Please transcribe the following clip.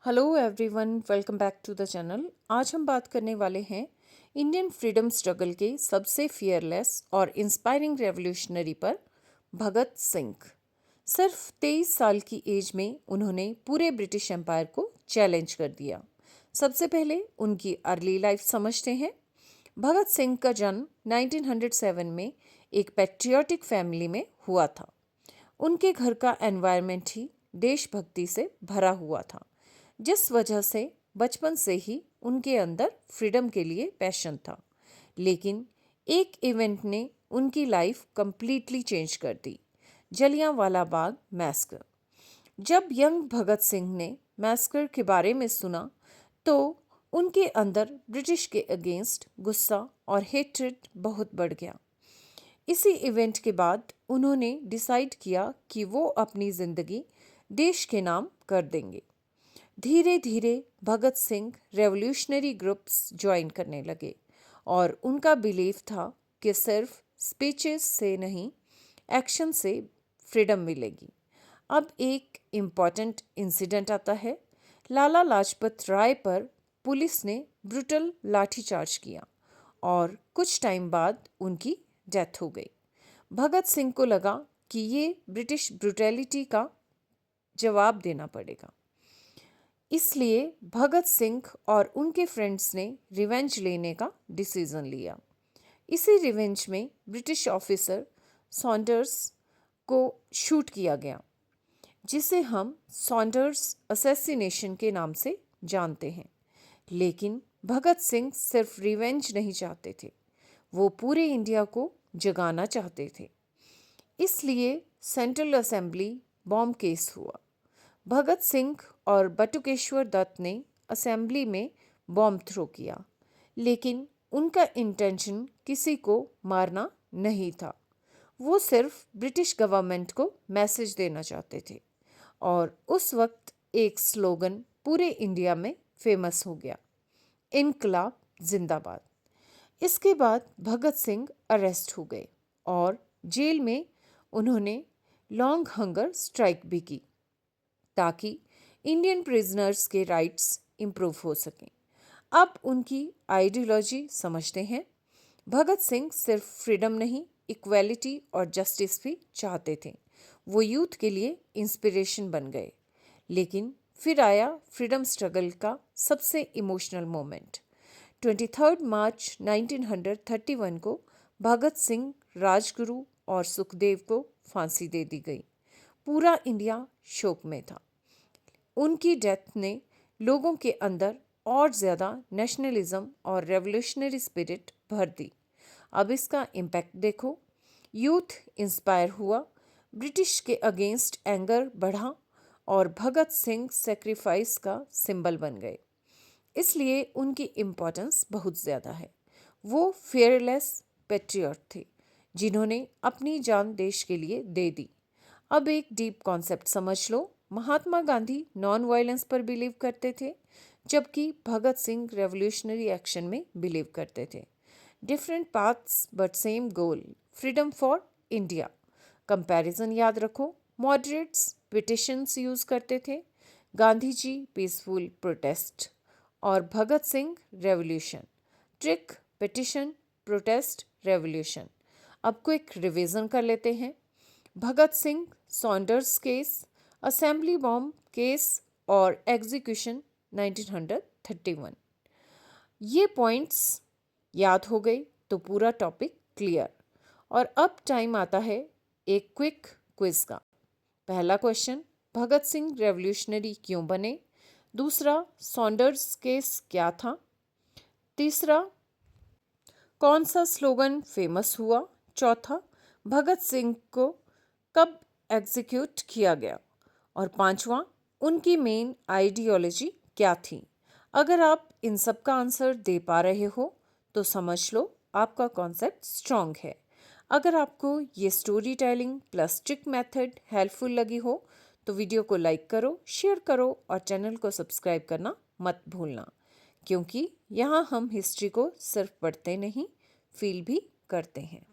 Hello everyone, welcome back to the channel. आज हम बात करने वाले हैं इंडियन फ्रीडम स्ट्रगल के सबसे फियरलेस और इंस्पायरिंग रेवोल्यूशनरी पर, भगत सिंह। सिर्फ 23 साल की एज में उन्होंने पूरे ब्रिटिश एम्पायर को चैलेंज कर दिया। सबसे पहले उनकी अर्ली लाइफ समझते हैं। भगत सिंह का जन्म 1907 में एक पैट्रियोटिक फैमिली में हुआ था। उनके घर का एनवायरनमेंट ही देशभक्ति से भरा हुआ था, जिस वजह से बचपन से ही उनके अंदर फ्रीडम के लिए पैशन था। लेकिन एक इवेंट ने उनकी लाइफ कंप्लीटली चेंज कर दी, जलियांवाला बाग मैस्कर। जब यंग भगत सिंह ने मैस्कर के बारे में सुना तो उनके अंदर ब्रिटिश के अगेंस्ट गुस्सा और हेट्रेड बहुत बढ़ गया। इसी इवेंट के बाद उन्होंने डिसाइड किया कि वो अपनी ज़िंदगी देश के नाम कर देंगे। धीरे धीरे Bhagat Singh revolutionary groups join करने लगे और उनका बिलीफ था कि सिर्फ स्पीचेस से नहीं, एक्शन से फ्रीडम मिलेगी। अब एक इम्पॉर्टेंट इंसिडेंट आता है। लाला लाजपत राय पर पुलिस ने ब्रूटल लाठीचार्ज किया और कुछ टाइम बाद उनकी डेथ हो गई। भगत सिंह को लगा कि ये ब्रिटिश ब्रूटैलिटी का जवाब देना पड़ेगा। इसलिए भगत सिंह और उनके फ्रेंड्स ने रिवेंज लेने का डिसीजन लिया। इसी रिवेंज में ब्रिटिश ऑफिसर सॉन्डर्स को शूट किया गया, जिसे हम सॉन्डर्स असैसिनेशन के नाम से जानते हैं। लेकिन भगत सिंह सिर्फ रिवेंज नहीं चाहते थे, वो पूरे इंडिया को जगाना चाहते थे। इसलिए सेंट्रल असेंबली बॉम्ब केस हुआ। भगत सिंह और बटुकेश्वर दत्त ने असेंबली में बॉम्ब थ्रो किया, लेकिन उनका इंटेंशन किसी को मारना नहीं था। वो सिर्फ ब्रिटिश गवर्नमेंट को मैसेज देना चाहते थे। और उस वक्त एक स्लोगन पूरे इंडिया में फेमस हो गया, इनकलाब जिंदाबाद। इसके बाद भगत सिंह अरेस्ट हो गए और जेल में उन्होंने लॉन्ग हंगर स्ट्राइक भी की, ताकि इंडियन प्रिजनर्स के राइट्स इम्प्रूव हो सकें। अब उनकी आइडियोलॉजी समझते हैं। भगत सिंह सिर्फ फ्रीडम नहीं, इक्वालिटी और जस्टिस भी चाहते थे। वो यूथ के लिए इंस्पिरेशन बन गए। लेकिन फिर आया फ्रीडम स्ट्रगल का सबसे इमोशनल मोमेंट। 23 मार्च 1931 को भगत सिंह, राजगुरु और सुखदेव को फांसी दे दी गई। पूरा इंडिया शोक में था। उनकी डेथ ने लोगों के अंदर और ज़्यादा नेशनलिज्म और रेवोल्यूशनरी स्पिरिट भर दी। अब इसका इम्पैक्ट देखो। यूथ इंस्पायर हुआ, ब्रिटिश के अगेंस्ट एंगर बढ़ा और भगत सिंह सेक्रीफाइस का सिंबल बन गए। इसलिए उनकी इम्पोर्टेंस बहुत ज़्यादा है। वो फेयरलेस पेट्रियट थे, जिन्होंने अपनी जान देश के लिए दे दी। अब एक डीप कॉन्सेप्ट समझ लो। महात्मा गांधी नॉन वायलेंस पर बिलीव करते थे, जबकि भगत सिंह रेवोल्यूशनरी एक्शन में बिलीव करते थे। Different paths but same goal, freedom for India. Comparison याद रखो। मॉडरेट्स पिटिशंस यूज करते थे, गांधी जी पीसफुल प्रोटेस्ट और Bhagat Singh revolution. Trick, petition, protest, revolution. अब क्विक रिवीजन कर लेते हैं। Bhagat Singh Saunders case, assembly bomb case और एग्जीक्यूशन 1931। ये पॉइंट्स याद हो गए तो पूरा टॉपिक क्लियर। और अब टाइम आता है एक क्विक क्विज का। पहला क्वेश्चन, भगत सिंह रेवोल्यूशनरी क्यों बने? दूसरा, सॉन्डर्स केस क्या था? तीसरा, कौन सा स्लोगन फेमस हुआ? चौथा, भगत सिंह को कब एग्जीक्यूट किया गया? और पांचवा, उनकी मेन आइडियोलॉजी क्या थी? अगर आप इन सब का आंसर दे पा रहे हो तो समझ लो आपका कॉन्सेप्ट स्ट्रॉन्ग है। अगर आपको ये story telling plus trick method helpful लगी हो तो वीडियो को लाइक करो, शेयर करो और चैनल को सब्सक्राइब करना मत भूलना, क्योंकि यहाँ हम हिस्ट्री को सिर्फ पढ़ते नहीं, फील भी करते हैं।